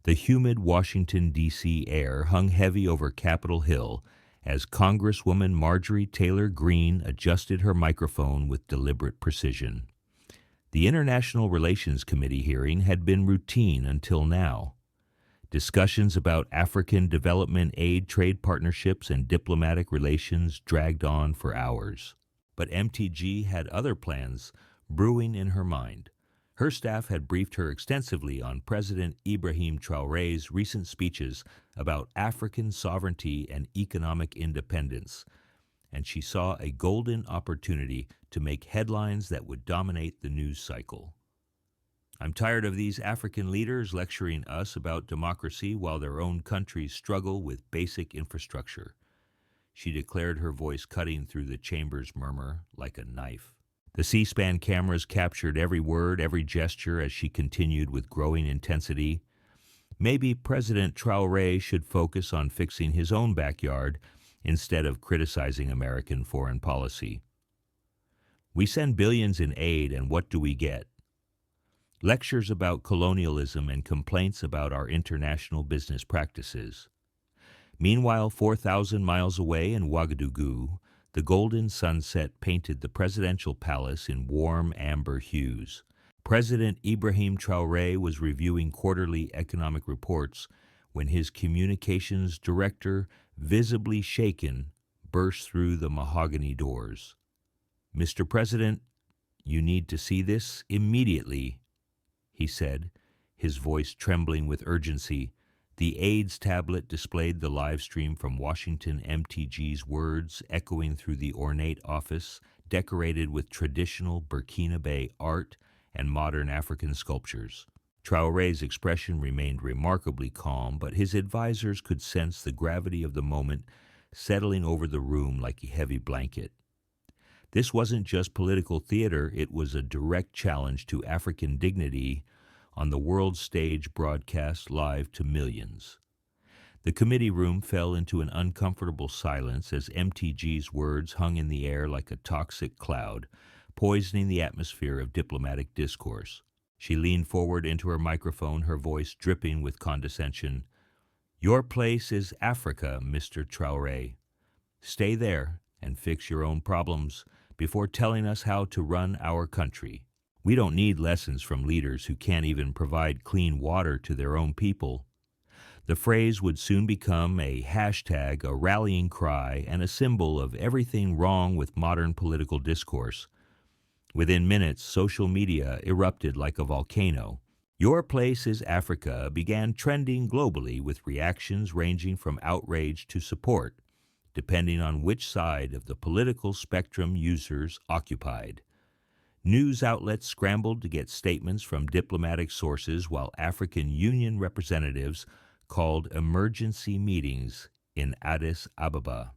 The humid Washington, D.C. air hung heavy over Capitol Hill as Congresswoman Marjorie Taylor Greene adjusted her microphone with deliberate precision. The International Relations Committee hearing had been routine until now. Discussions about African development aid trade partnerships and diplomatic relations dragged on for hours. But MTG had other plans brewing in her mind. Her staff had briefed her extensively on President Ibrahim Traoré's recent speeches about African sovereignty and economic independence, and she saw a golden opportunity to make headlines that would dominate the news cycle. I'm tired of these African leaders lecturing us about democracy while their own countries struggle with basic infrastructure, she declared, her voice cutting through the chamber's murmur like a knife. The C-SPAN cameras captured every word, every gesture as she continued with growing intensity. Maybe President Traoré should focus on fixing his own backyard instead of criticizing American foreign policy. We send billions in aid, and what do we get? Lectures about colonialism and complaints about our international business practices. Meanwhile, 4,000 miles away in Ouagadougou, the golden sunset painted the presidential palace in warm amber hues. President Ibrahim Traoré was reviewing quarterly economic reports when his communications director, visibly shaken, burst through the mahogany doors. "Mr. President, you need to see this immediately," he said, his voice trembling with urgency. The AIDS tablet displayed the live stream from Washington MTG's words echoing through the ornate office, decorated with traditional Burkina art and modern African sculptures. Traoré's expression remained remarkably calm, but his advisors could sense the gravity of the moment settling over the room like a heavy blanket. This wasn't just political theater, it was a direct challenge to African dignity on the world stage broadcast live to millions. The committee room fell into an uncomfortable silence as MTG's words hung in the air like a toxic cloud, poisoning the atmosphere of diplomatic discourse. She leaned forward into her microphone, her voice dripping with condescension. "Your place is Africa, Mr. Traoré. Stay there and fix your own problems before telling us how to run our country. We don't need lessons from leaders who can't even provide clean water to their own people." The phrase would soon become a hashtag, a rallying cry, and a symbol of everything wrong with modern political discourse. Within minutes, social media erupted like a volcano. "Your place is Africa" began trending globally with reactions ranging from outrage to support, depending on which side of the political spectrum users occupied. News outlets scrambled to get statements from diplomatic sources while African Union representatives called emergency meetings in Addis Ababa.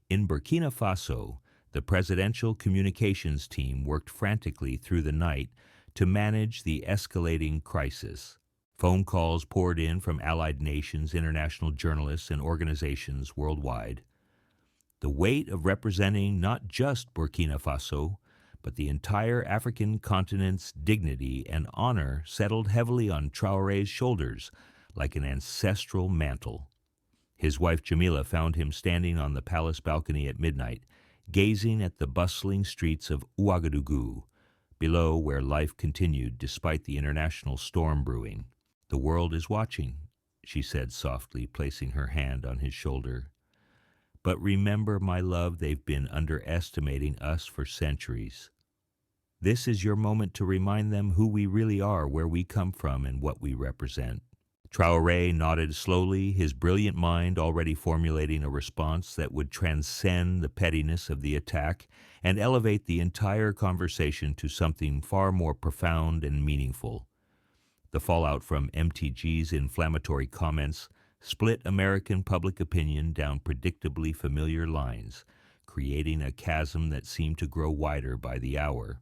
In Burkina Faso, the presidential communications team worked frantically through the night to manage the escalating crisis. Phone calls poured in from allied nations, international journalists, and organizations worldwide. The weight of representing not just Burkina Faso, but the entire African continent's dignity and honor settled heavily on Traoré's shoulders like an ancestral mantle. His wife Jamila found him standing on the palace balcony at midnight, gazing at the bustling streets of Ouagadougou, below where life continued despite the international storm brewing. "The world is watching," she said softly, placing her hand on his shoulder. "But remember, my love, they've been underestimating us for centuries. This is your moment to remind them who we really are, where we come from, and what we represent." Traoré nodded slowly, his brilliant mind already formulating a response that would transcend the pettiness of the attack and elevate the entire conversation to something far more profound and meaningful. The fallout from MTG's inflammatory comments split American public opinion down predictably familiar lines, creating a chasm that seemed to grow wider by the hour.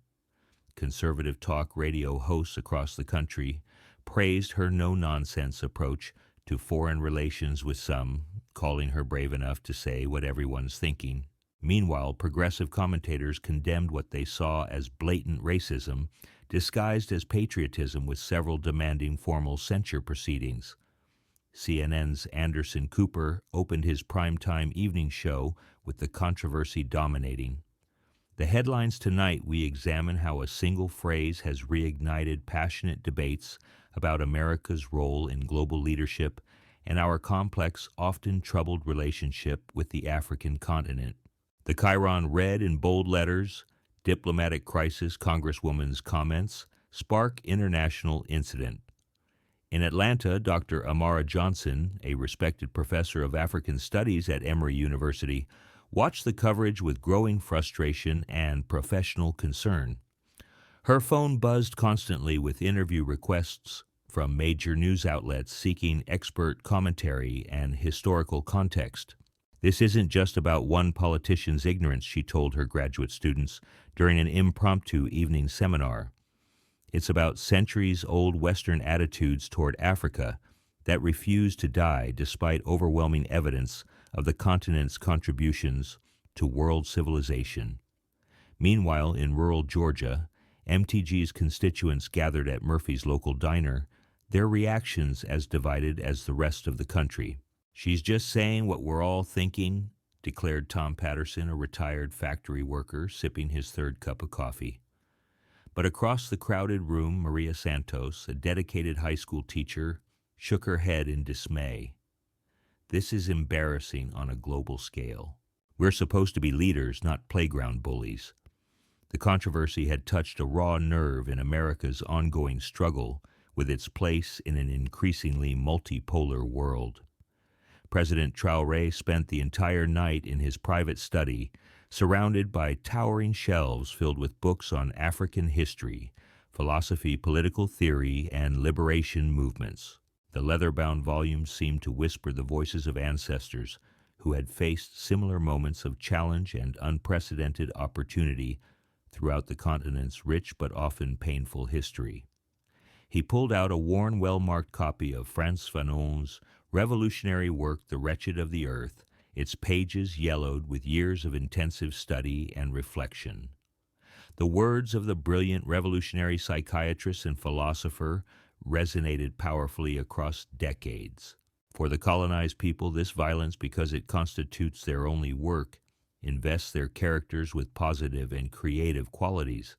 Conservative talk radio hosts across the country praised her no-nonsense approach to foreign relations, with some calling her brave enough to say what everyone's thinking. Meanwhile, progressive commentators condemned what they saw as blatant racism, disguised as patriotism, with several demanding formal censure proceedings. CNN's Anderson Cooper opened his primetime evening show with the controversy dominating. The headlines tonight, we examine how a single phrase has reignited passionate debates about America's role in global leadership and our complex, often troubled relationship with the African continent. The Chiron read in bold letters, "Diplomatic crisis, Congresswoman's comments spark international incident." In Atlanta, Dr. Amara Johnson, a respected professor of African Studies at Emory University, watched the coverage with growing frustration and professional concern. Her phone buzzed constantly with interview requests from major news outlets seeking expert commentary and historical context. "This isn't just about one politician's ignorance," she told her graduate students during an impromptu evening seminar. "It's about centuries-old Western attitudes toward Africa that refuse to die despite overwhelming evidence of the continent's contributions to world civilization." Meanwhile, in rural Georgia, MTG's constituents gathered at Murphy's local diner, their reactions as divided as the rest of the country. "She's just saying what we're all thinking," declared Tom Patterson, a retired factory worker, sipping his third cup of coffee. But across the crowded room, Maria Santos, a dedicated high school teacher, shook her head in dismay. "This is embarrassing on a global scale. We're supposed to be leaders, not playground bullies." The controversy had touched a raw nerve in America's ongoing struggle with its place in an increasingly multipolar world. President Traoré spent the entire night in his private study, surrounded by towering shelves filled with books on African history, philosophy, political theory, and liberation movements. The leather-bound volumes seemed to whisper the voices of ancestors who had faced similar moments of challenge and unprecedented opportunity throughout the continent's rich but often painful history. He pulled out a worn, well-marked copy of Frantz Fanon's revolutionary work, The Wretched of the Earth, its pages yellowed with years of intensive study and reflection. The words of the brilliant revolutionary psychiatrist and philosopher resonated powerfully across decades. For the colonized people, this violence, because it constitutes their only work, invests their characters with positive and creative qualities.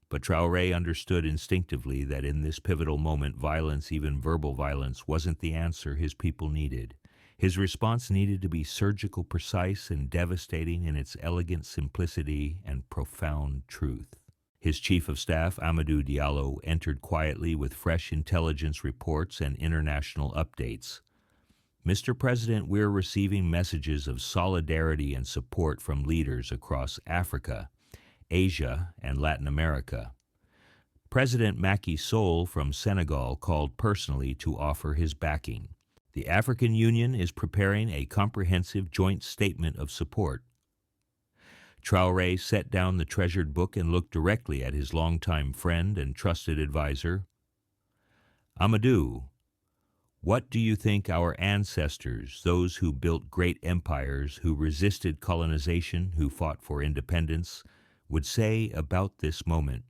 But Traoré understood instinctively that in this pivotal moment, violence, even verbal violence, wasn't the answer his people needed. His response needed to be surgical, precise, and devastating in its elegant simplicity and profound truth. His chief of staff, Amadou Diallo, entered quietly with fresh intelligence reports and international updates. "Mr. President, we're receiving messages of solidarity and support from leaders across Africa, Asia, and Latin America." President Macky Sall from Senegal called personally to offer his backing. "The African Union is preparing a comprehensive joint statement of support." Traoré set down the treasured book and looked directly at his longtime friend and trusted advisor. "Amadou, what do you think our ancestors, those who built great empires, who resisted colonization, who fought for independence, would say about this moment?"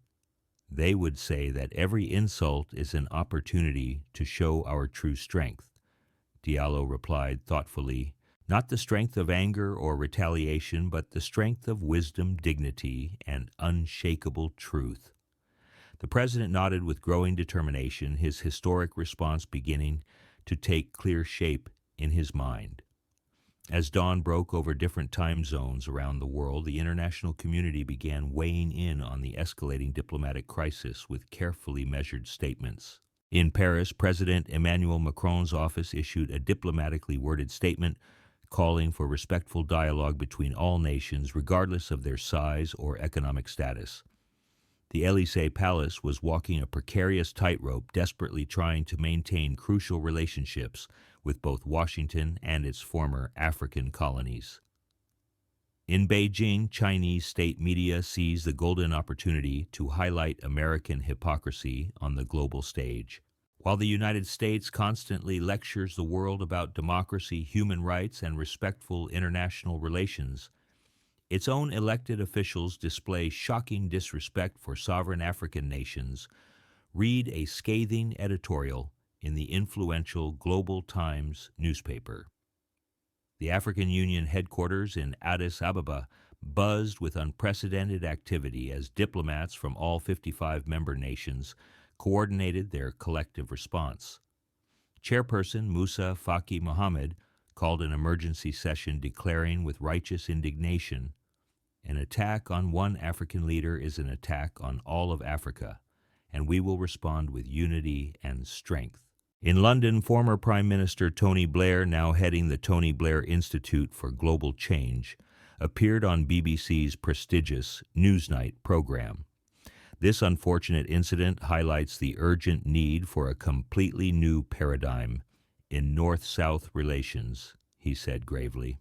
"They would say that every insult is an opportunity to show our true strength," Diallo replied thoughtfully. "Not the strength of anger or retaliation, but the strength of wisdom, dignity, and unshakable truth." The president nodded with growing determination, his historic response beginning to take clear shape in his mind. As dawn broke over different time zones around the world, the international community began weighing in on the escalating diplomatic crisis with carefully measured statements. In Paris, President Emmanuel Macron's office issued a diplomatically worded statement calling for respectful dialogue between all nations, regardless of their size or economic status. The Élysée Palace was walking a precarious tightrope, desperately trying to maintain crucial relationships with both Washington and its former African colonies. In Beijing, Chinese state media seized the golden opportunity to highlight American hypocrisy on the global stage. While the United States constantly lectures the world about democracy, human rights, and respectful international relations, its own elected officials display shocking disrespect for sovereign African nations. Read a scathing editorial in the influential Global Times newspaper. The African Union headquarters in Addis Ababa buzzed with unprecedented activity as diplomats from all 55 member nations coordinated their collective response. Chairperson Musa Faki Mohammed called an emergency session declaring with righteous indignation, "An attack on one African leader is an attack on all of Africa, and we will respond with unity and strength." In London, former Prime Minister Tony Blair, now heading the Tony Blair Institute for Global Change, appeared on BBC's prestigious Newsnight program. This unfortunate incident highlights the urgent need for a completely new paradigm in North-South relations, he said gravely.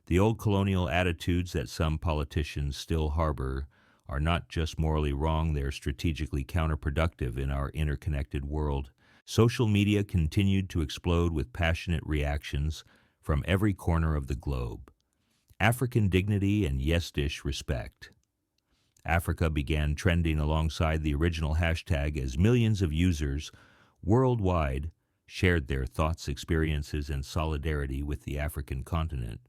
The old colonial attitudes that some politicians still harbor are not just morally wrong, they're strategically counterproductive in our interconnected world. Social media continued to explode with passionate reactions from every corner of the globe. African dignity and yes-dish respect. Africa began trending alongside the original hashtag as millions of users worldwide shared their thoughts, experiences, and solidarity with the African continent.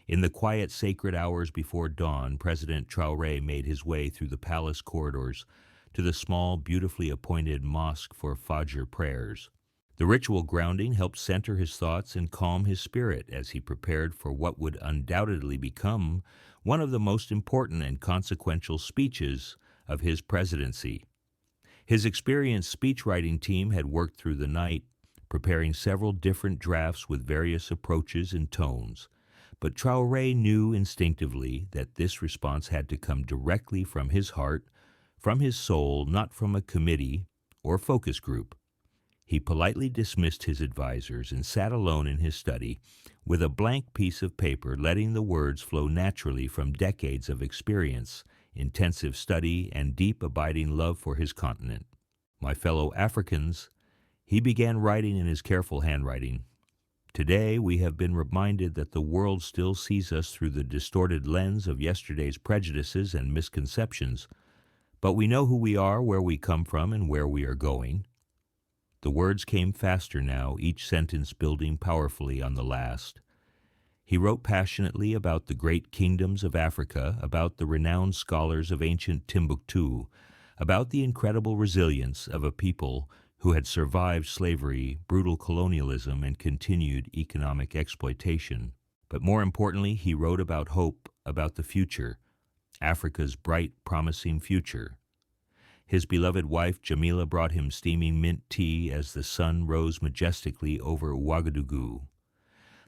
In the quiet, sacred hours before dawn, President Traoré made his way through the palace corridors to the small, beautifully appointed mosque for Fajr prayers. The ritual grounding helped center his thoughts and calm his spirit as he prepared for what would undoubtedly become one of the most important and consequential speeches of his presidency. His experienced speechwriting team had worked through the night, preparing several different drafts with various approaches and tones. But Traoré knew instinctively that this response had to come directly from his heart, from his soul, not from a committee or focus group. He politely dismissed his advisors and sat alone in his study with a blank piece of paper, letting the words flow naturally from decades of experience, intensive study, and deep abiding love for his continent. "My fellow Africans," he began writing in his careful handwriting, "today we have been reminded that the world still sees us through the distorted lens of yesterday's prejudices and misconceptions, but we know who we are, where we come from, and where we are going." The words came faster now, each sentence building powerfully on the last. He wrote passionately about the great kingdoms of Africa, about the renowned scholars of ancient Timbuktu, about the incredible resilience of a people who had survived slavery, brutal colonialism, and continued economic exploitation. But more importantly, he wrote about hope, about the future, Africa's bright, promising future. His beloved wife, Jamila, brought him steaming mint tea as the sun rose majestically over Ouagadougou.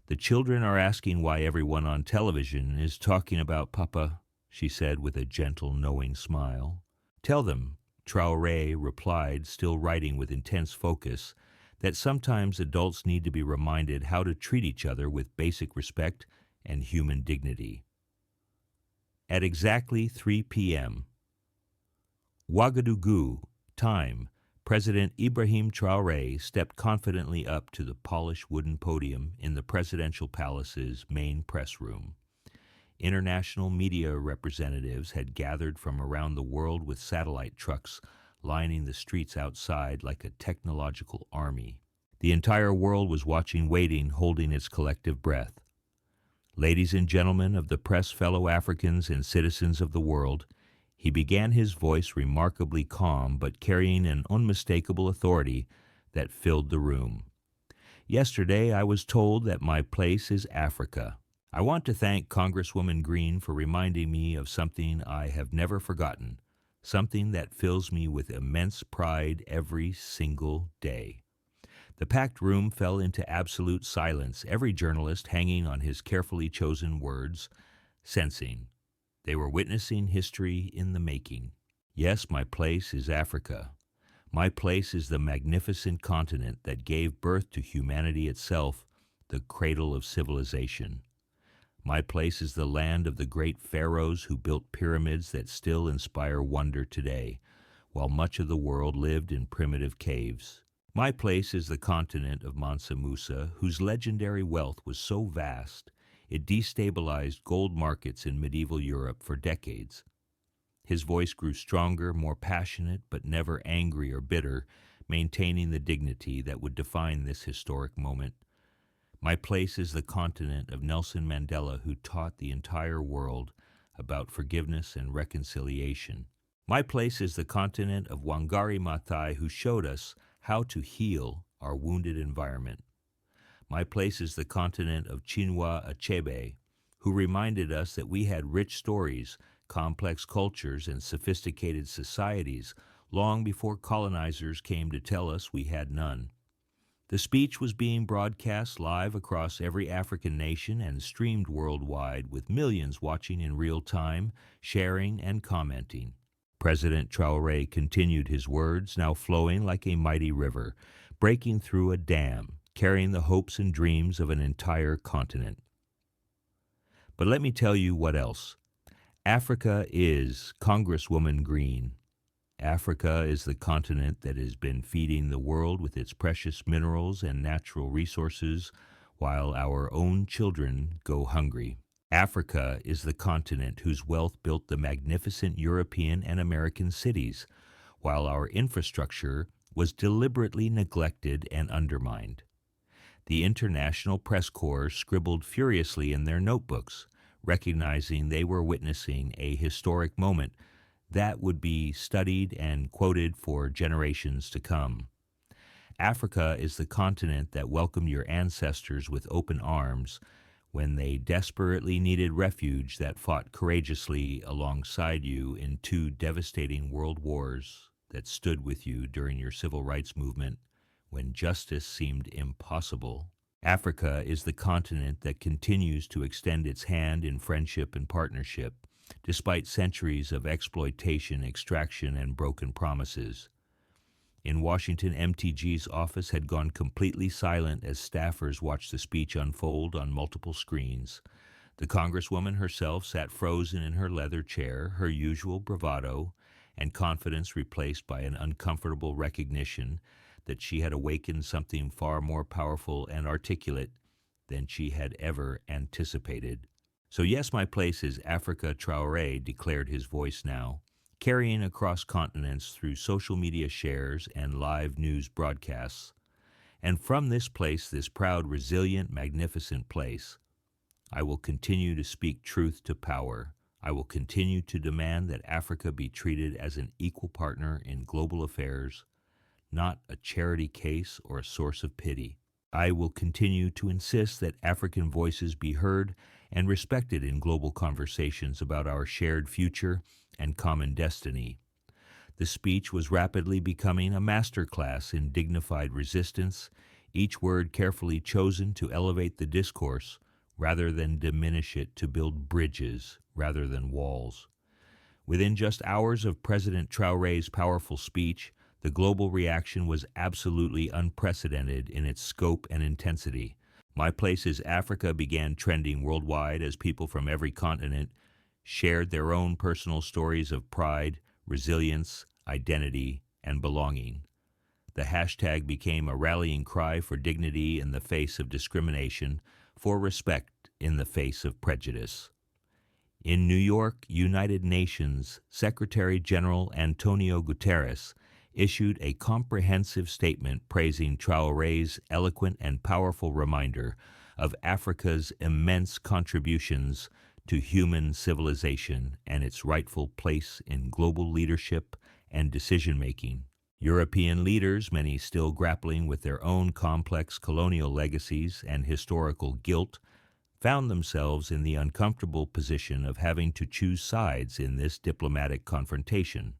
"The children are asking why everyone on television is talking about Papa," she said with a gentle, knowing smile. "Tell them," Traoré replied, still writing with intense focus, "that sometimes adults need to be reminded how to treat each other with basic respect and human dignity." At exactly 3 p.m., Ouagadougou, time, President Ibrahim Traoré stepped confidently up to the polished wooden podium in the presidential palace's main press room. International media representatives had gathered from around the world with satellite trucks lining the streets outside like a technological army. The entire world was watching, waiting, holding its collective breath. "Ladies and gentlemen of the press, fellow Africans and citizens of the world," he began, his voice remarkably calm but carrying an unmistakable authority that filled the room. "Yesterday I was told that my place is Africa. I want to thank Congresswoman Green for reminding me of something I have never forgotten, something that fills me with immense pride every single day." The packed room fell into absolute silence, every journalist hanging on his carefully chosen words, sensing they were witnessing history in the making. "Yes, my place is Africa. My place is the magnificent continent that gave birth to humanity itself, the cradle of civilization. My place is the land of the great pharaohs who built pyramids that still inspire wonder today, while much of the world lived in primitive caves. My place is the continent of Mansa Musa, whose legendary wealth was so vast it destabilized gold markets in medieval Europe for decades." His voice grew stronger, more passionate, but never angry or bitter, maintaining the dignity that would define this historic moment. My place is the continent of Nelson Mandela, who taught the entire world about forgiveness and reconciliation. My place is the continent of Wangari Maathai, who showed us how to heal our wounded environment. My place is the continent of Chinua Achebe, who reminded us that we had rich stories, complex cultures, and sophisticated societies long before colonizers came to tell us we had none. The speech was being broadcast live across every African nation and streamed worldwide, with millions watching in real time, sharing, and commenting. President Traoré continued his words, now flowing like a mighty river, breaking through a dam, carrying the hopes and dreams of an entire continent. But let me tell you what else. Africa is Congresswoman Green. Africa is the continent that has been feeding the world with its precious minerals and natural resources while our own children go hungry. Africa is the continent whose wealth built the magnificent European and American cities, while our infrastructure was deliberately neglected and undermined. The International Press Corps scribbled furiously in their notebooks, recognizing they were witnessing a historic moment that would be studied and quoted for generations to come. Africa is the continent that welcomed your ancestors with open arms when they desperately needed refuge, that fought courageously alongside you in 2 devastating world wars, that stood with you during your civil rights movement when justice seemed impossible. Africa is the continent that continues to extend its hand in friendship and partnership, despite centuries of exploitation, extraction, and broken promises. In Washington, MTG's office had gone completely silent as staffers watched the speech unfold on multiple screens. The Congresswoman herself sat frozen in her leather chair, her usual bravado and confidence replaced by an uncomfortable recognition that she had awakened something far more powerful and articulate than she had ever anticipated. So yes, my place is Africa, Traoré declared his voice now, carrying across continents through social media shares and live news broadcasts. And from this place, this proud, resilient, magnificent place, I will continue to speak truth to power. I will continue to demand that Africa be treated as an equal partner in global affairs, not a charity case or a source of pity. I will continue to insist that African voices be heard and respected in global conversations about our shared future and common destiny. The speech was rapidly becoming a masterclass in dignified resistance, each word carefully chosen to elevate the discourse rather than diminish it, to build bridges rather than walls. Within just hours of President Traoré's powerful speech, the global reaction was absolutely unprecedented in its scope and intensity. My Place is Africa began trending worldwide as people from every continent shared their own personal stories of pride, resilience, identity, and belonging. The hashtag became a rallying cry for dignity in the face of discrimination, for respect in the face of prejudice. In New York, United Nations Secretary General Antonio Guterres issued a comprehensive statement praising Traoré's eloquent and powerful reminder of Africa's immense contributions to human civilization and its rightful place in global leadership and decision-making. European leaders, many still grappling with their own complex colonial legacies and historical guilt, found themselves in the uncomfortable position of having to choose sides in this diplomatic confrontation.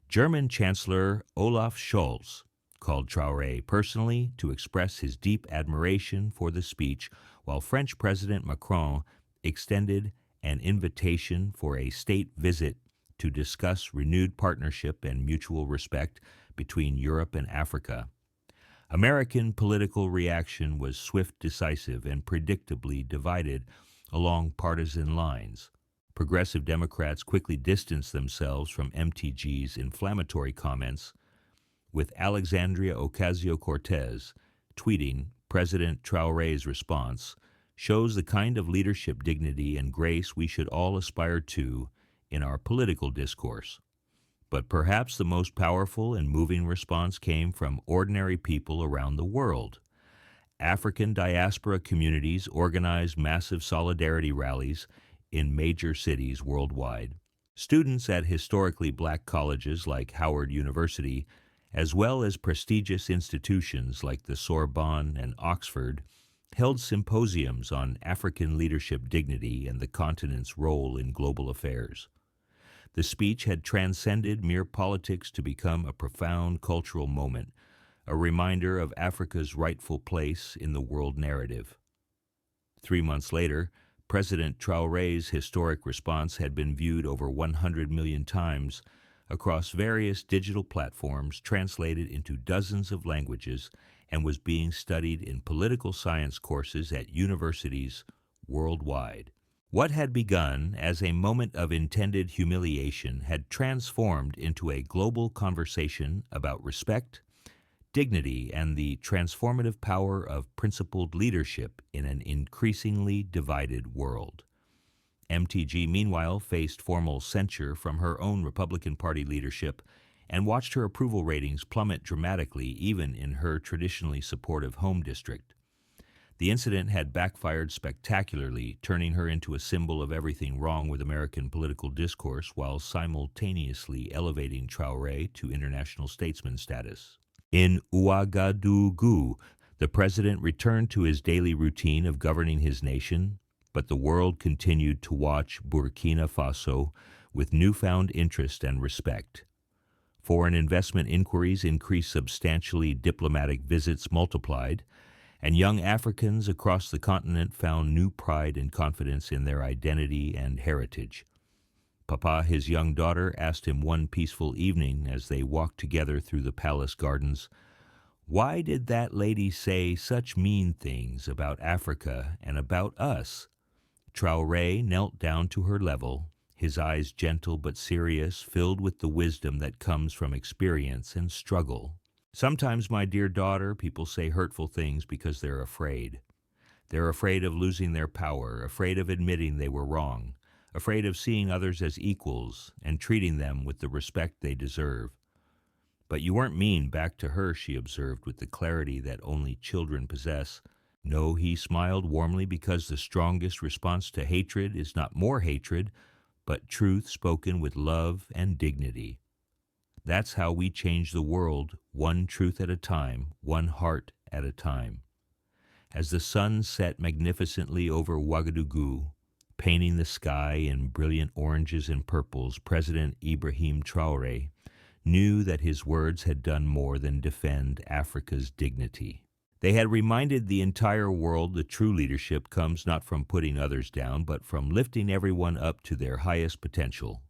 German Chancellor Olaf Scholz called Traoré personally to express his deep admiration for the speech, while French President Macron extended an invitation for a state visit to discuss renewed partnership and mutual respect between Europe and Africa. American political reaction was swift, decisive, and predictably divided along partisan lines. Progressive Democrats quickly distanced themselves from MTG's inflammatory comments, with Alexandria Ocasio-Cortez tweeting, "President Traoré's response shows the kind of leadership, dignity, and grace we should all aspire to in our political discourse." But perhaps the most powerful and moving response came from ordinary people around the world. African diaspora communities organized massive solidarity rallies in major cities worldwide. Students at historically black colleges like Howard University, as well as prestigious institutions like the Sorbonne and Oxford, held symposiums on African leadership dignity and the continent's role in global affairs. The speech had transcended mere politics to become a profound cultural moment, a reminder of Africa's rightful place in the world narrative. 3 months later, President Traoré's historic response had been viewed over 100 million times across various digital platforms, translated into dozens of languages, and was being studied in political science courses at universities worldwide. What had begun as a moment of intended humiliation had transformed into a global conversation about respect, dignity, and the transformative power of principled leadership in an increasingly divided world. MTG, meanwhile, faced formal censure from her own Republican Party leadership and watched her approval ratings plummet dramatically, even in her traditionally supportive home district. The incident had backfired spectacularly, turning her into a symbol of everything wrong with American political discourse while simultaneously elevating Traoré to international statesman status. In Ouagadougou, the president returned to his daily routine of governing his nation, but the world continued to watch Burkina Faso with newfound interest and respect. Foreign investment inquiries increased substantially, diplomatic visits multiplied, and young Africans across the continent found new pride and confidence in their identity and heritage. Papa, his young daughter, asked him one peaceful evening as they walked together through the palace gardens, "Why did that lady say such mean things about Africa and about us?" Traoré knelt down to her level, his eyes gentle but serious, filled with the wisdom that comes from experience and struggle. "Sometimes, my dear daughter, people say hurtful things because they're afraid. They're afraid of losing their power, afraid of admitting they were wrong, afraid of seeing others as equals and treating them with the respect they deserve. But you weren't mean back to her," she observed with the clarity that only children possess. "No," he smiled warmly, "because the strongest response to hatred is not more hatred, but truth spoken with love and dignity. That's how we change the world, one truth at a time, one heart at a time." As the sun set magnificently over Ouagadougou, painting the sky in brilliant oranges and purples, President Ibrahim Traoré knew that his words had done more than defend Africa's dignity. They had reminded the entire world that true leadership comes not from putting others down, but from lifting everyone up to their highest potential.